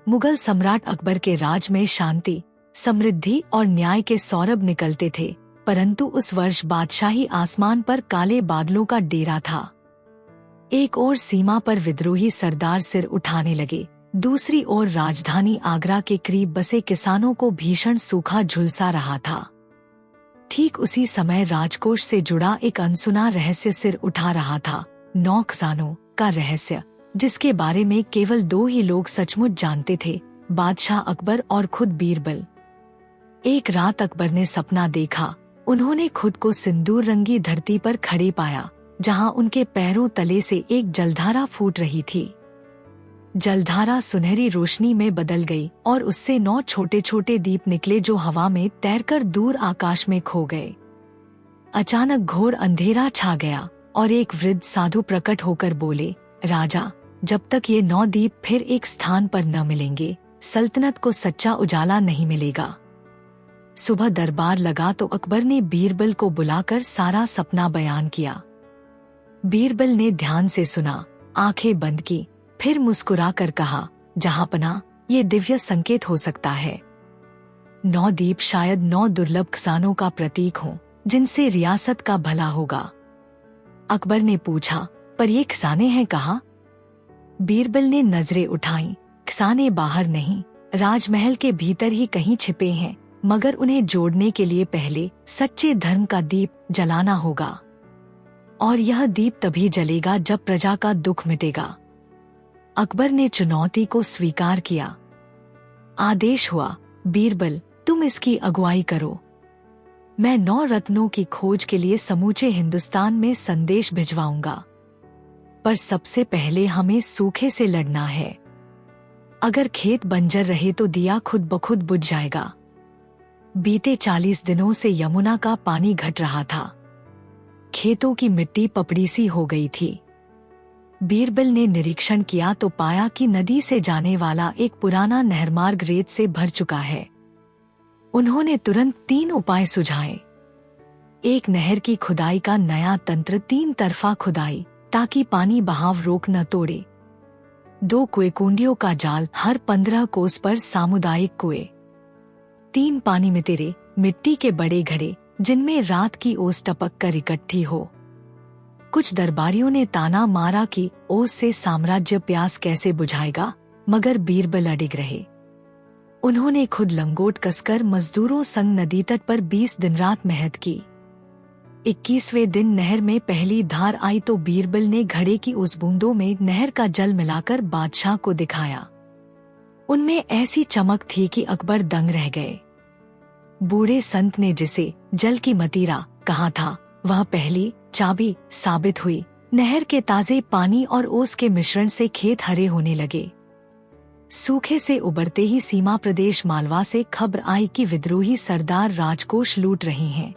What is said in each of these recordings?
मुगल सम्राट अकबर के राज में शांति, समृद्धि और न्याय के सौरभ निकलते थे, परंतु उस वर्ष बादशाही आसमान पर काले बादलों का डेरा था। एक ओर सीमा पर विद्रोही सरदार सिर उठाने लगे, दूसरी ओर राजधानी आगरा के करीब बसे किसानों को भीषण सूखा झुलसा रहा था। ठीक उसी समय राजकोष से जुड़ा एक अनसुना रहस्य सिर उठा रहा था, 9 खजानों का रहस्य, जिसके बारे में केवल 2 ही लोग सचमुच जानते थे, बादशाह अकबर और खुद बीरबल। एक रात अकबर ने सपना देखा। उन्होंने खुद को सिंदूर रंगी धरती पर खड़े पाया, जहां उनके पैरों तले से एक जलधारा फूट रही थी। जलधारा सुनहरी रोशनी में बदल गई और उससे 9 छोटे छोटे दीप निकले जो हवा में तैरकर दूर आकाश में खो गए। अचानक घोर अंधेरा छा गया और एक वृद्ध साधु प्रकट होकर बोले, राजा, जब तक ये 9 दीप फिर एक स्थान पर न मिलेंगे, सल्तनत को सच्चा उजाला नहीं मिलेगा। सुबह दरबार लगा तो अकबर ने बीरबल को बुलाकर सारा सपना बयान किया। बीरबल ने ध्यान से सुना, आंखें बंद की, फिर मुस्कुराकर कहा, जहांपना, ये दिव्य संकेत हो सकता है। 9 दीप शायद 9 दुर्लभ खजानों का प्रतीक हों, जिनसे रियासत का भला होगा। अकबर ने पूछा, पर ये खजाने हैं कहाँ? बीरबल ने नजरें उठाईं। खजाने बाहर नहीं, राजमहल के भीतर ही कहीं छिपे हैं, मगर उन्हें जोड़ने के लिए पहले सच्चे धर्म का दीप जलाना होगा। और यह दीप तभी जलेगा जब प्रजा का दुख मिटेगा। अकबर ने चुनौती को स्वीकार किया। आदेश हुआ, बीरबल, तुम इसकी अगुवाई करो। मैं 9 रत्नों की खोज के लिए समूचे हिंदुस्तान में संदेश भिजवाऊंगा, पर सबसे पहले हमें सूखे से लड़ना है। अगर खेत बंजर रहे तो दिया खुद ब खुद बुझ जाएगा। बीते 40 दिनों से यमुना का पानी घट रहा था। खेतों की मिट्टी पपड़ी सी हो गई थी। बीरबल ने निरीक्षण किया तो पाया कि नदी से जाने वाला एक पुराना नहरमार्ग रेत से भर चुका है। उन्होंने तुरंत 3 उपाय सुझाए। एक, नहर की खुदाई का नया तंत्र, 3 तरफा खुदाई, ताकि पानी बहाव रोक न तोड़े। 2, कुएकुंडियों का जाल, हर 15 कोस पर सामुदायिक कुएं। 3, पानी में तेरे, मिट्टी के बड़े घड़े, जिनमें रात की ओस टपक कर इकट्ठी हो। कुछ दरबारियों ने ताना मारा कि ओस से साम्राज्य प्यास कैसे बुझाएगा, मगर बीरबल अडिग रहे। उन्होंने खुद लंगोट कसकर मजदूरों संग नदी तट पर 20 दिन रात मेहनत की। 21वें दिन नहर में पहली धार आई तो बीरबल ने घड़े की उस बूंदों में नहर का जल मिलाकर बादशाह को दिखाया। उनमें ऐसी चमक थी कि अकबर दंग रह गए। बूढ़े संत ने जिसे जल की मदिरा कहा था, वह पहली चाबी साबित हुई। नहर के ताजे पानी और ओस के मिश्रण से खेत हरे होने लगे। सूखे से उबरते ही सीमा प्रदेश मालवा से खबर आई कि विद्रोही सरदार राजकोष लूट रहे हैं।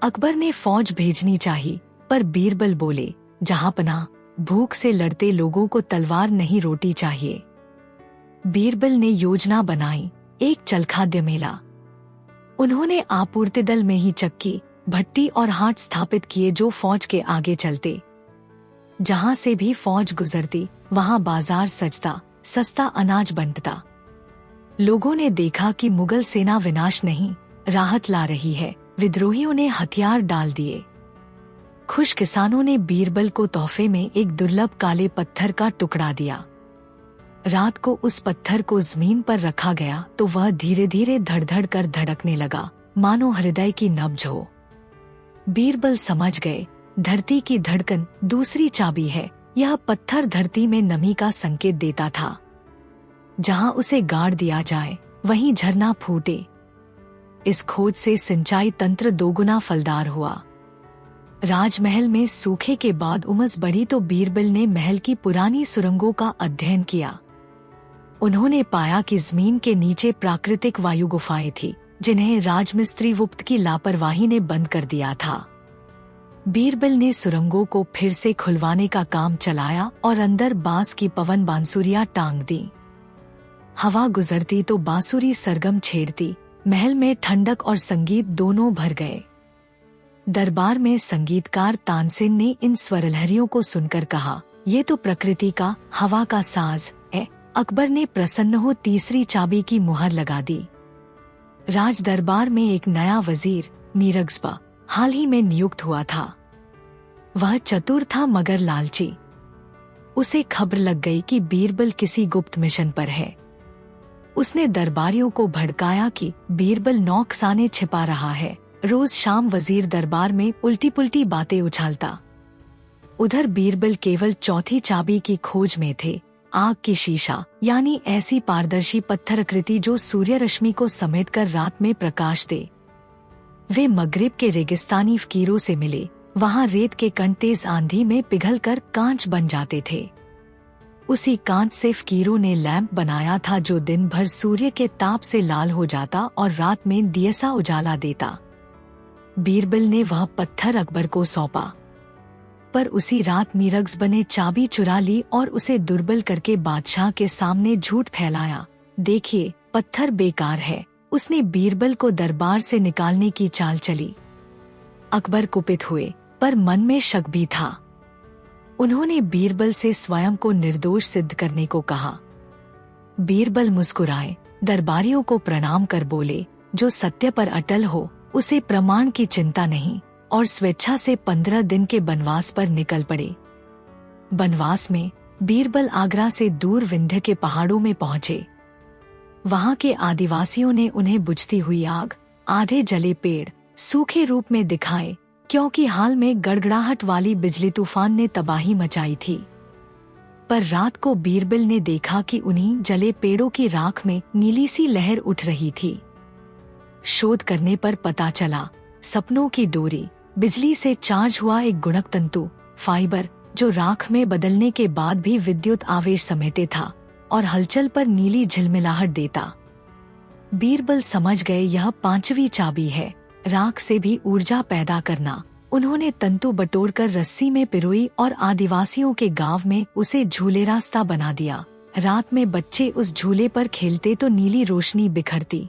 अकबर ने फौज भेजनी चाहिए, पर बीरबल बोले, जहांपना, भूख से लड़ते लोगों को तलवार नहीं रोटी चाहिए। बीरबल ने योजना बनाई, एक चलखाद्य मेला। उन्होंने आपूर्ति दल में ही चक्की, भट्टी और हाट स्थापित किए जो फौज के आगे चलते। जहां से भी फौज गुजरती, वहां बाजार सजता, सस्ता अनाज बंटता। लोगों ने देखा कि मुगल सेना विनाश नहीं, राहत ला रही है। विद्रोहियों ने हथियार डाल दिए। खुश किसानों ने बीरबल को तोहफे में एक दुर्लभ काले पत्थर का टुकड़ा दिया। रात को उस पत्थर को जमीन पर रखा गया तो वह धीरे धीरे धड़धड़ कर धड़कने लगा, मानो हृदय की नब्ज हो। बीरबल समझ गए, धरती की धड़कन दूसरी चाबी है। यह पत्थर धरती में नमी का संकेत देता था। जहां उसे गाड़ दिया जाए, वहीं झरना फूटे। इस खोज से सिंचाई तंत्र 2 गुना फलदार हुआ। राजमहल में सूखे के बाद उमस बढ़ी तो बीरबल ने महल की पुरानी सुरंगों का अध्ययन किया। उन्होंने पाया कि जमीन के नीचे प्राकृतिक वायु गुफाएं थी, जिन्हें राजमिस्त्री गुप्त की लापरवाही ने बंद कर दिया था। बीरबल ने सुरंगों को फिर से खुलवाने का काम चलाया और अंदर बांस की पवन बांसुरियां टांग दी। हवा गुजरती तो बांसुरी सरगम छेड़ती। महल में ठंडक और संगीत दोनों भर गए। दरबार में संगीतकार तानसेन ने इन स्वरलहरियों को सुनकर कहा, ये तो प्रकृति का हवा का साज है। अकबर ने प्रसन्न हो तीसरी चाबी की मुहर लगा दी। राज दरबार में एक नया वजीर मीरगज़ हाल ही में नियुक्त हुआ था। वह चतुर था मगर लालची। उसे खबर लग गई कि बीरबल किसी गुप्त मिशन पर है। उसने दरबारियों को भड़काया कि बीरबल नौकसाने छिपा रहा है। रोज शाम वजीर दरबार में उल्टी पुल्टी बातें उछालता। उधर बीरबल केवल चौथी चाबी की खोज में थे, आग की शीशा, यानी ऐसी पारदर्शी पत्थराकृति जो सूर्य रश्मि को समेटकर रात में प्रकाश दे। वे मगरिब के रेगिस्तानी फकीरों से मिले। वहां रेत के कण तेज आंधी में पिघलकर कांच बन जाते थे। उसी कांच से फकीरों ने लैंप बनाया था जो दिन भर सूर्य के ताप से लाल हो जाता और रात में दियसा उजाला देता। बीरबल ने वह पत्थर अकबर को सौंपा, पर उसी रात मीरगज़ ने चाबी चुरा ली और उसे दुर्बल करके बादशाह के सामने झूठ फैलाया। देखिए, पत्थर बेकार है। उसने बीरबल को दरबार से निकालने की चाल चली। अकबर कुपित हुए, पर मन में शक भी था। उन्होंने बीरबल से स्वयं को निर्दोष सिद्ध करने को कहा। बीरबल मुस्कुराए, दरबारियों को प्रणाम कर बोले, जो सत्य पर अटल हो उसे प्रमाण की चिंता नहीं, और स्वेच्छा से 15 दिन के बनवास पर निकल पड़े। बनवास में बीरबल आगरा से दूर विंध्य के पहाड़ों में पहुंचे। वहां के आदिवासियों ने उन्हें बुझती हुई आग, आधे जले पेड़ सूखे रूप में दिखाए, क्योंकि हाल में गड़गड़ाहट वाली बिजली तूफान ने तबाही मचाई थी। पर रात को बीरबल ने देखा कि उन्हीं जले पेड़ों की राख में नीली सी लहर उठ रही थी। शोध करने पर पता चला, सपनों की डोरी, बिजली से चार्ज हुआ एक गुणक तंतु फाइबर, जो राख में बदलने के बाद भी विद्युत आवेश समेटे था और हलचल पर नीली झिलमिलाहट देता। बीरबल समझ गए यह 5वीं चाबी है, राख से भी ऊर्जा पैदा करना। उन्होंने तंतु बटोरकर रस्सी में पिरोई और आदिवासियों के गांव में उसे झूले रास्ता बना दिया। रात में बच्चे उस झूले पर खेलते तो नीली रोशनी बिखरती।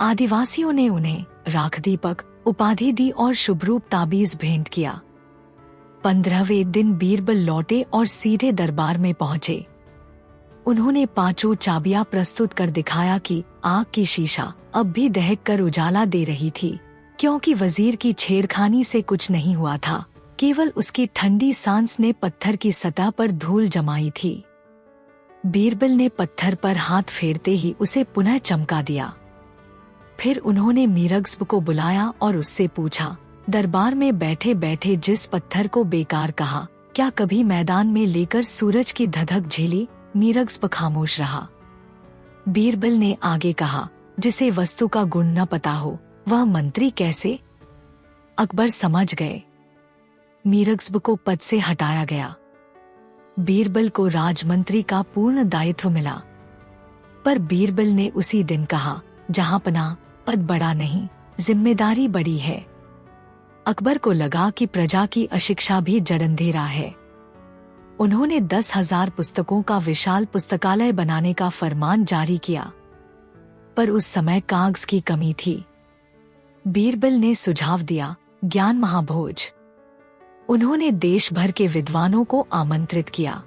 आदिवासियों ने उन्हें राख दीपक उपाधि दी और शुभरूप ताबीज भेंट किया। 15वें दिन बीरबल लौटे और सीधे दरबार में पहुंचे। उन्होंने 5 चाबियां प्रस्तुत कर दिखाया कि आग की शीशा अब भी दहक कर उजाला दे रही थी, क्योंकि वजीर की छेड़खानी से कुछ नहीं हुआ था, केवल उसकी ठंडी सांस ने पत्थर की सतह पर धूल जमाई थी। बीरबल ने पत्थर पर हाथ फेरते ही उसे पुनः चमका दिया। फिर उन्होंने मीरगज़ को बुलाया और उससे पूछा, दरबार में बैठे बैठे जिस पत्थर को बेकार कहा, क्या कभी मैदान में लेकर सूरज की धधक झेली? मीरगज़ खामोश रहा। बीरबल ने आगे कहा, जिसे वस्तु का गुण न पता हो वह मंत्री कैसे? अकबर समझ गए। मीरगज़ को पद से हटाया गया। बीरबल को राजमंत्री का पूर्ण दायित्व मिला। पर बीरबल ने उसी दिन कहा, जहांपना, पद बड़ा नहीं, जिम्मेदारी बड़ी है। अकबर को लगा कि प्रजा की अशिक्षा भी जड़ंधेरा है। उन्होंने 10,000 पुस्तकों का विशाल पुस्तकालय बनाने का फरमान जारी किया, पर उस समय कागज की कमी थी। बीरबल ने सुझाव दिया, ज्ञान महाभोज। उन्होंने देश भर के विद्वानों को आमंत्रित किया।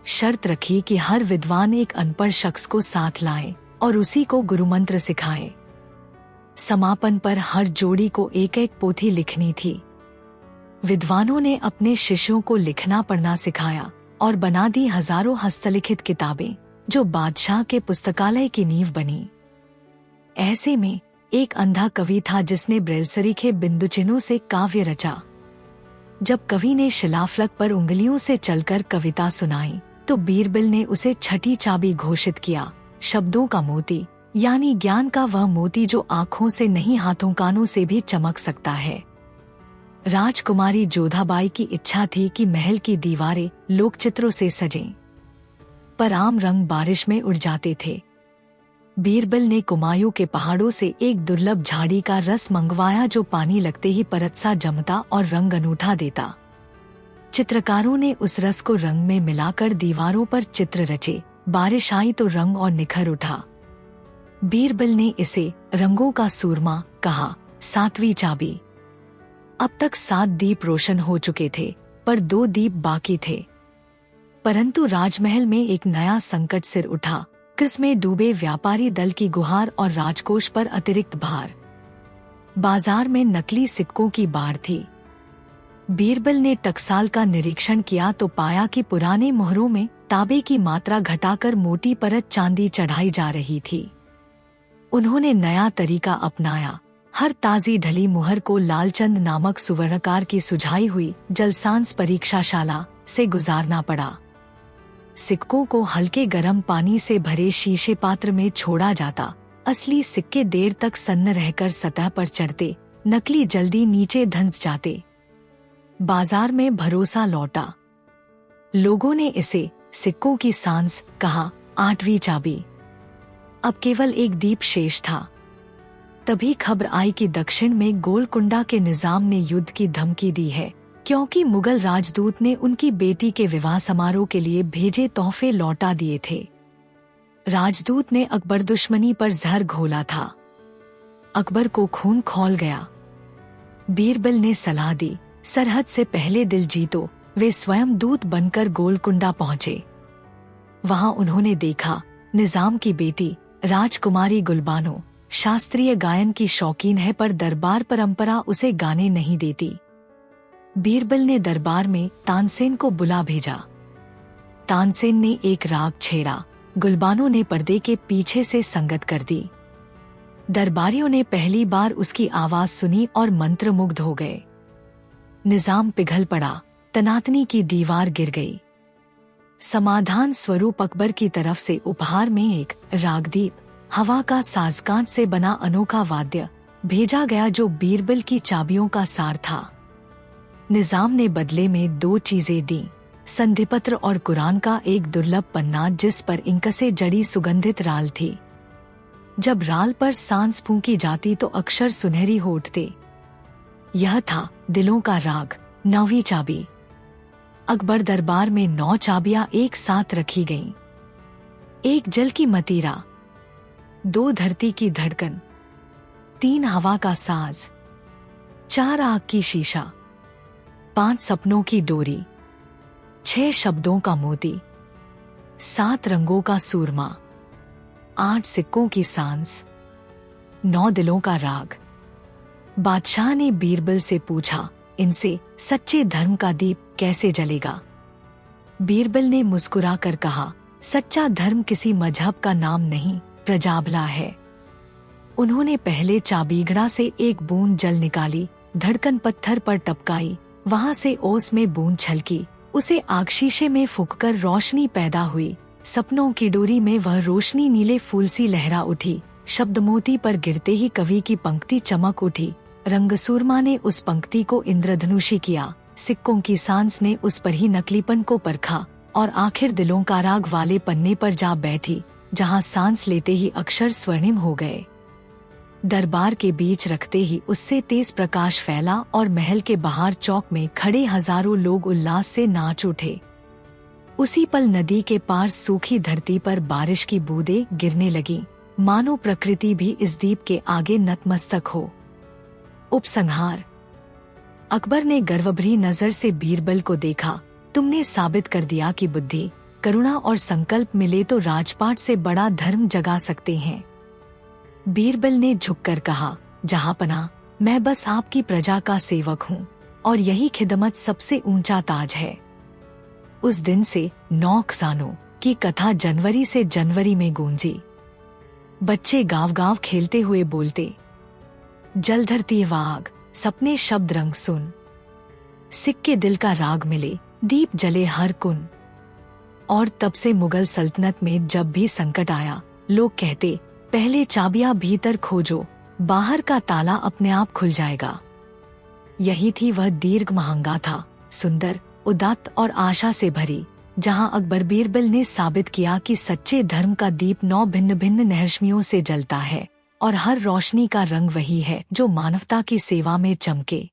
शर्त रखी कि हर विद्वान एक अनपढ़ शख्स को साथ लाए और उसी को गुरुमंत्र सिखाए। समापन पर हर जोड़ी को एक एक पोथी लिखनी थी। विद्वानों ने अपने शिष्यों को लिखना पढ़ना सिखाया और बना दी हजारों हस्तलिखित किताबें, जो बादशाह के पुस्तकालय की नींव बनी। ऐसे में एक अंधा कवि था जिसने ब्रेल सरीखे बिंदु चिन्हों से काव्य रचा। जब कवि ने शिलाफलक पर उंगलियों से चलकर कविता सुनाई, तो बीरबल ने उसे 6ठी चाबी घोषित किया, शब्दों का मोती, यानी ज्ञान का वह मोती जो आँखों से नहीं हाथों कानों से भी चमक सकता है। राजकुमारी जोधाबाई की इच्छा थी कि महल की दीवारें लोकचित्रों से सजें, पर आम रंग बारिश में उड़ जाते थे। बीरबल ने कुमायूं के पहाड़ों से एक दुर्लभ झाड़ी का रस मंगवाया जो पानी लगते ही परत सा जमता और रंग अनूठा देता। चित्रकारों ने उस रस को रंग में मिलाकर दीवारों पर चित्र रचे। बारिश आई तो रंग और निखर उठा। बीरबल ने इसे रंगों का सूरमा कहा। 7वीं चाबी। अब तक 7 दीप रोशन हो चुके थे, पर 2 दीप बाकी थे। परंतु राजमहल में एक नया संकट सिर उठा। कर्ज में डूबे व्यापारी दल की गुहार और राजकोष पर अतिरिक्त भार। बाजार में नकली सिक्कों की बाढ़ थी। बीरबल ने टकसाल का निरीक्षण किया तो पाया कि पुराने मोहरों में तांबे की मात्रा घटाकर मोटी परत चांदी चढ़ाई जा रही थी। उन्होंने नया तरीका अपनाया। हर ताजी ढली मुहर को लालचंद नामक सुवर्णकार की सुझाई हुई जलसांस परीक्षाशाला से गुजारना पड़ा। सिक्कों को हल्के गर्म पानी से भरे शीशे पात्र में छोड़ा जाता। असली सिक्के देर तक सन्न रहकर सतह पर चढ़ते, नकली जल्दी नीचे धंस जाते। बाजार में भरोसा लौटा। लोगों ने इसे सिक्कों की सांस कहा। 8वीं चाबी। अब केवल एक दीप शेष था। तभी खबर आई कि दक्षिण में गोलकुंडा के निजाम ने युद्ध की धमकी दी है, क्योंकि मुगल राजदूत ने उनकी बेटी के विवाह समारोह के लिए भेजे तोहफे लौटा दिए थे। राजदूत ने अकबर दुश्मनी पर जहर घोला था। अकबर को खून खौल गया। बीरबल ने सलाह दी, सरहद से पहले दिल जीतो। वे स्वयं दूत बनकर गोलकुंडा पहुंचे। वहां उन्होंने देखा, निजाम की बेटी राजकुमारी गुलबानो शास्त्रीय गायन की शौकीन है, पर दरबार परंपरा उसे गाने नहीं देती। बीरबल ने दरबार में तानसेन को बुला भेजा। तानसेन ने एक राग छेड़ा। गुलबानो ने पर्दे के पीछे से संगत कर दी। दरबारियों ने पहली बार उसकी आवाज सुनी और मंत्रमुग्ध हो गए। निजाम पिघल पड़ा। तनातनी की दीवार गिर गई। समाधान स्वरूप अकबर की तरफ से उपहार में एक रागदीप, हवा का साजकांच से बना अनोखा वाद्य भेजा गया, जो बीरबल की चाबियों का सार था। निजाम ने बदले में 2 चीजें दी, संधिपत्र और कुरान का एक दुर्लभ पन्ना जिस पर इंक से जड़ी सुगंधित राल थी। जब राल पर सांस फूंकी जाती तो अक्षर सुनहरी हो उठते। यह था दिलों का राग। 9वीं चाबी। अकबर दरबार में 9 चाबियां एक साथ रखी गईं। 1 जल की मतीरा, 2 धरती की धड़कन, 3 हवा का साज, 4 आग की शीशा, 5 सपनों की डोरी, 6 शब्दों का मोती, 7 रंगों का सूरमा, 8 सिक्कों की सांस, 9 दिलों का राग। बादशाह ने बीरबल से पूछा, इनसे सच्चे धर्म का दीप कैसे जलेगा? बीरबल ने मुस्कुराकर कहा, सच्चा धर्म किसी मजहब का नाम नहीं, प्रजाबला है। उन्होंने पहले चाबीगड़ा से एक बूंद जल निकाली, धड़कन पत्थर पर टपकाई, वहां से ओस में बूंद छलकी, उसे आग शीशे में फूंककर रोशनी पैदा हुई। सपनों की डोरी में वह रोशनी नीले फूल सी लहरा उठी। शब्द मोती पर गिरते ही कवि की पंक्ति चमक उठी। रंग सूरमा ने उस पंक्ति को इंद्रधनुषी किया। सिक्कों की सांस ने उस पर ही नकलीपन को परखा और आखिर दिलों का राग वाले पन्ने पर जा बैठी, जहां सांस लेते ही अक्षर स्वर्णिम हो गए। दरबार के बीच रखते ही उससे तेज प्रकाश फैला और महल के बाहर चौक में खड़े हजारों लोग उल्लास से नाच उठे। उसी पल नदी के पार सूखी धरती पर बारिश की बूंदें गिरने लगीं, मानो प्रकृति भी इस दीप के आगे नतमस्तक हो। उपसंहार। अकबर ने गर्वभरी नजर से बीरबल को देखा। तुमने साबित कर दिया कि बुद्धि, करुणा और संकल्प मिले तो राजपाट से बड़ा धर्म जगा सकते हैं। बीरबल ने झुककर कहा, जहांपना, मैं बस आपकी प्रजा का सेवक हूँ और यही खिदमत सबसे ऊंचा ताज है। उस दिन से 9 खजानों की कथा जनवरी से जनवरी में गूंजी। बच्चे गाँव-गाँव खेलते हुए बोलते, जल धरती वाग, सपने शब्द रंग सुन, सिक्के दिल का राग मिले, दीप जले हर कुन। और तब से मुगल सल्तनत में जब भी संकट आया, लोग कहते, पहले चाबियां भीतर खोजो, बाहर का ताला अपने आप खुल जाएगा। यही थी वह दीर्घ महंगा था, सुंदर, उदात्त और आशा से भरी, जहां अकबर बीरबल ने साबित किया कि सच्चे धर्म का दीप 9 भिन्न भिन्न नहरश्मियों से जलता है और हर रोशनी का रंग वही है जो मानवता की सेवा में चमके।